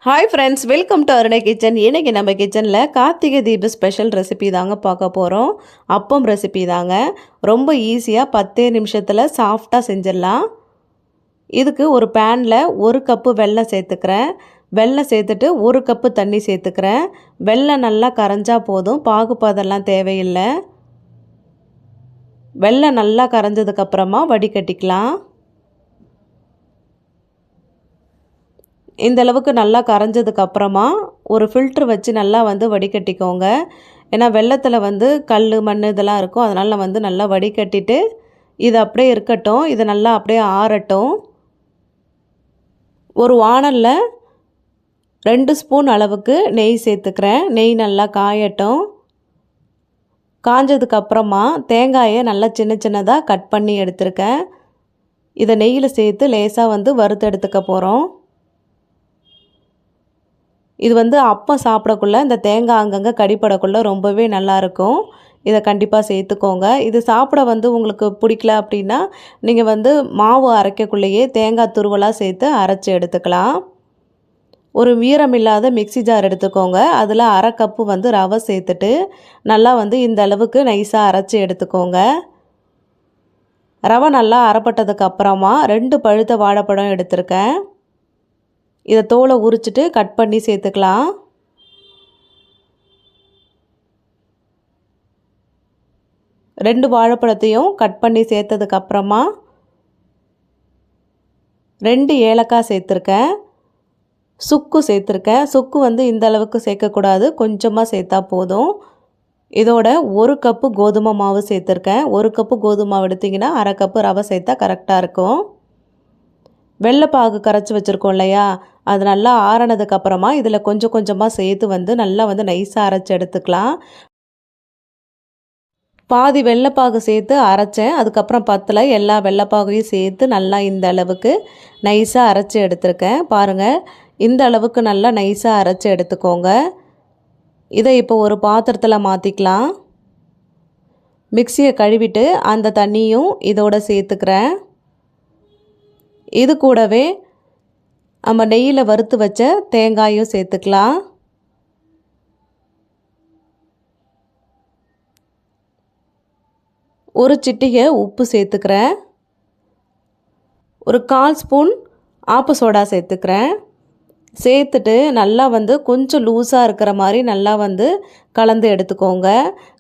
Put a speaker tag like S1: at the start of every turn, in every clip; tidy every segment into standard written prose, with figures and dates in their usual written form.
S1: Hi friends, welcome to Arunai kitchen. இன்றைக்கி நம்ம கிச்சனில் கார்த்திகை தீப ஸ்பெஷல் ரெசிபி தாங்க பார்க்க போகிறோம். அப்பம் ரெசிபி தாங்க. ரொம்ப ஈஸியாக 10 நிமிஷத்தில் சாஃப்டாக செஞ்சிடலாம். இதுக்கு ஒரு பேனில் 1 கப்பு வெல்லம் சேர்த்துக்கிறேன். வெல்லம் சேர்த்துட்டு 1 கப்பு தண்ணி சேர்த்துக்கிறேன். வெல்லம் நல்லா கரைஞ்சா போதும், பாகுபாதெல்லாம் தேவையில்லை. வெல்லம் நல்லா கரைஞ்சதுக்கப்புறமா வடிகட்டிக்கலாம். இந்த அளவுக்கு நல்லா கரைஞ்சதுக்கப்புறமா ஒரு ஃபில்ட்ரு வச்சு நல்லா வடிகட்டிக்கோங்க. ஏன்னா வெல்லத்தில் கல் மண் இதெல்லாம் இருக்கும். அதனால் நல்லா வடிகட்டிட்டு இது அப்படியே இருக்கட்டும். இது நல்லா அப்படியே ஆறட்டும். ஒரு வாணலில் 2 ஸ்பூன் அளவுக்கு நெய் சேர்த்துக்கிறேன். நெய் நல்லா காயட்டும். காஞ்சதுக்கப்புறமா தேங்காயை நல்லா சின்ன சின்னதாக கட் பண்ணி எடுத்துருக்கேன். இதை நெய்யில் சேர்த்து லேசாக வறுத்து எடுத்துக்க போகிறோம். இது அப்பம் சாப்பிடக்குள்ள இந்த தேங்காய் அங்கங்கே கடிப்படக்குள்ள ரொம்பவே நல்லாயிருக்கும். இதை கண்டிப்பாக சேர்த்துக்கோங்க. இது சாப்பிட உங்களுக்கு பிடிக்கல அப்படின்னா நீங்கள் மாவு அரைக்கக்குள்ளேயே தேங்காய் துருவலாக சேர்த்து அரைச்சி எடுத்துக்கலாம். ஒரு ஈரமில்லாத மிக்ஸி ஜார் எடுத்துக்கோங்க. அதில் 1/2 கப்பு ரவை சேர்த்துட்டு நல்லா இந்த அளவுக்கு நைஸாக அரைச்சி எடுத்துக்கோங்க. ரவை நல்லா அரைப்பட்டதுக்கப்புறமா 2 பழுத்த வாழைப்பழம் எடுத்திருக்கேன். இதை தோலை உரிச்சிட்டு கட் பண்ணி சேர்த்துக்கலாம். ரெண்டு வாழைப்பழத்தையும் கட் பண்ணி சேர்த்ததுக்கப்புறமா 2 ஏலக்காய் சேர்த்துருக்கேன். சுக்கு சேர்த்துருக்கேன். சுக்கு இந்த அளவுக்கு சேர்க்கக்கூடாது, கொஞ்சமாக சேர்த்தா போதும். இதோட 1 கப்பு கோதுமை மாவு சேர்த்துருக்கேன். 1 கப்பு கோதுமை மாவு எடுத்திங்கன்னா 1/2 கப்பு ரவை சேர்த்தா கரெக்டாக இருக்கும். வெள்ளைப்பாகு கரைச்சி வச்சுருக்கோம் இல்லையா, அது நல்லா ஆறினதுக்கப்புறமா இதில் கொஞ்சம் கொஞ்சமாக சேர்த்து நல்லா நைஸாக அரைச்சி எடுத்துக்கலாம். பாதி வெள்ளைப்பாகு சேர்த்து அரைச்சேன். அதுக்கப்புறம் பத்தில் எல்லா வெள்ளைப்பாகையும் சேர்த்து நல்லா இந்த அளவுக்கு நைஸாக அரைச்சி எடுத்துருக்கேன். பாருங்கள், இந்த அளவுக்கு நல்லா நைஸாக அரைச்சி எடுத்துக்கோங்க. இதை இப்போ ஒரு பாத்திரத்தில் மாற்றிக்கலாம். மிக்சியை கழுவிட்டு அந்த தண்ணியும் இதோட சேர்த்துக்கிறேன். இது கூடவே நம்ம நெய்யில் வறுத்து வச்ச தேங்காயும் சேர்த்துக்கலாம். ஒரு சிட்டிகை உப்பு சேர்த்துக்கிறேன். ஒரு 1/4 ஸ்பூன் ஆப்ப சோடா சேர்த்துக்கிறேன். சேர்த்துட்டு நல்லா கொஞ்சம் லூஸாக இருக்கிற மாதிரி நல்லா கலந்து எடுத்துக்கோங்க.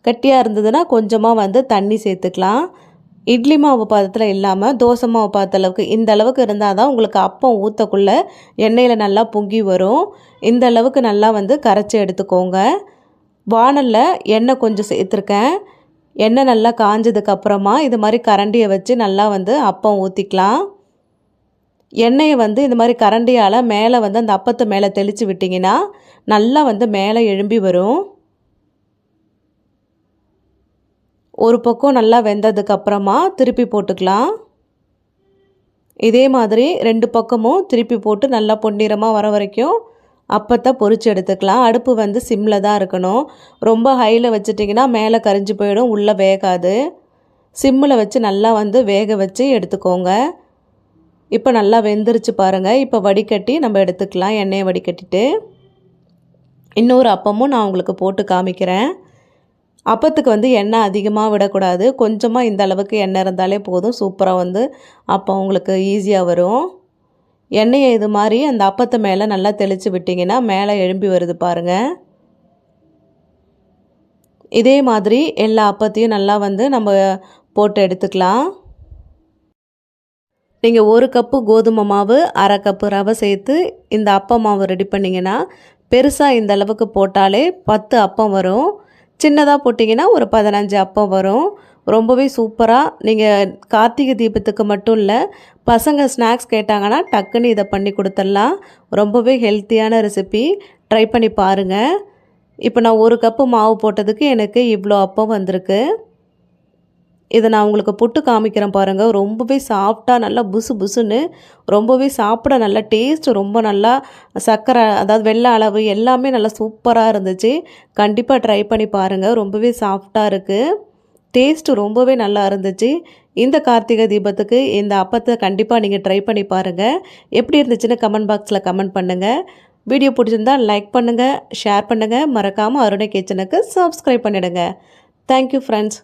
S1: கட்டியாக இருந்ததுன்னா கொஞ்சமாக தண்ணி சேர்த்துக்கலாம். இட்லி மாவு பாத்திரத்தில் இல்லாமல் தோசை மாவு பாத்திர அளவுக்கு இந்த அளவுக்கு இருந்தால் தான் உங்களுக்கு அப்பம் ஊற்றக்குள்ளே எண்ணெயில் நல்லா பொங்கி வரும். இந்த அளவுக்கு நல்லா கரைச்சி எடுத்துக்கோங்க. வாணலில் எண்ணெய் கொஞ்சம் சேர்த்துருக்கேன். எண்ணெய் நல்லா காஞ்சதுக்கப்புறமா இது மாதிரி கரண்டியை வச்சு நல்லா அப்பம் ஊற்றிக்கலாம். எண்ணெயை இந்த மாதிரி கரண்டியால் மேலே அந்த அப்பத்தை மேலே தெளித்து விட்டிங்கன்னா நல்லா மேலே எழும்பி வரும். ஒரு பக்கம் நல்லா வெந்ததுக்கப்புறமா திருப்பி போட்டுக்கலாம். இதே மாதிரி 2 பக்கமும் திருப்பி போட்டு நல்லா பொன்னிறமாக வர வரைக்கும் அப்பத்தை பொரிச்சு எடுத்துக்கலாம். அடுப்பு சிம்மில் தான் இருக்கணும். ரொம்ப ஹையில் வச்சிட்டிங்கன்னா மேலே கரிஞ்சு போயிடும், உள்ளே வேகாது. சிம்மில் வச்சு நல்லா வேக வச்சு எடுத்துக்கோங்க. இப்போ நல்லா வெந்துருச்சு பாருங்கள். இப்போ வடிகட்டி நம்ம எடுத்துக்கலாம். எண்ணெயை வடிகட்டிட்டு இன்னொரு அப்பமும் நான் உங்களுக்கு போட்டு காமிக்கிறேன். அப்பத்துக்கு எண்ணெய் அதிகமாக விடக்கூடாது. கொஞ்சமாக இந்த அளவுக்கு எண்ணெய் இருந்தாலே போதும். சூப்பராக அப்போ உங்களுக்கு ஈஸியாக வரும். எண்ணெயை இது மாதிரி அந்த அப்பத்தை மேலே நல்லா தெளித்து விட்டிங்கன்னா மேலே எழும்பி வருது பாருங்கள். இதே மாதிரி எல்லா அப்பத்தையும் நல்லா நம்ம போட்டு எடுத்துக்கலாம். நீங்கள் 1 கப்பு கோதுமை மாவு 1/2 கப்பு ரவை சேர்த்து இந்த அப்ப மாவு ரெடி பண்ணிங்கன்னா பெருசாக இந்த அளவுக்கு போட்டாலே 10 அப்பம் வரும். சின்னதாக போட்டிங்கன்னா ஒரு 15 அப்பம் வரும். ரொம்பவே சூப்பராக நீங்கள் கார்த்திகை தீபத்துக்கு மட்டும் இல்லை, பசங்க ஸ்நாக்ஸ் கேட்டாங்கன்னா டக்குன்னு இதை பண்ணி கொடுத்துடலாம். ரொம்பவே ஹெல்த்தியான ரெசிபி, ட்ரை பண்ணி பாருங்கள். இப்போ நான் 1 கப்பு மாவு போட்டதுக்கு எனக்கு இவ்வளோ அப்பம் வந்திருக்கு. இதை நான் உங்களுக்கு புட்டு காமிக்கிறேன் பாருங்கள். ரொம்பவே சாஃப்டாக நல்லா புசு புசுன்னு ரொம்பவே சாப்பிட நல்லா டேஸ்ட்டு ரொம்ப நல்லா சர்க்கரை அதாவது வெள்ளை அளவு எல்லாமே நல்லா சூப்பராக இருந்துச்சு. கண்டிப்பாக ட்ரை பண்ணி பாருங்கள். ரொம்பவே சாஃப்டாக இருக்குது. டேஸ்ட்டு ரொம்பவே நல்லா இருந்துச்சு. இந்த கார்த்திகை தீபத்துக்கு இந்த அப்பத்தை கண்டிப்பாக நீங்கள் ட்ரை பண்ணி பாருங்கள். எப்படி இருந்துச்சுன்னு கமெண்ட் பாக்ஸில் கமெண்ட் பண்ணுங்கள். வீடியோ பிடிச்சிருந்தா லைக் பண்ணுங்கள், ஷேர் பண்ணுங்கள், மறக்காமல் அருணை கிச்சனுக்கு சப்ஸ்கிரைப் பண்ணிடுங்க. Thank you friends.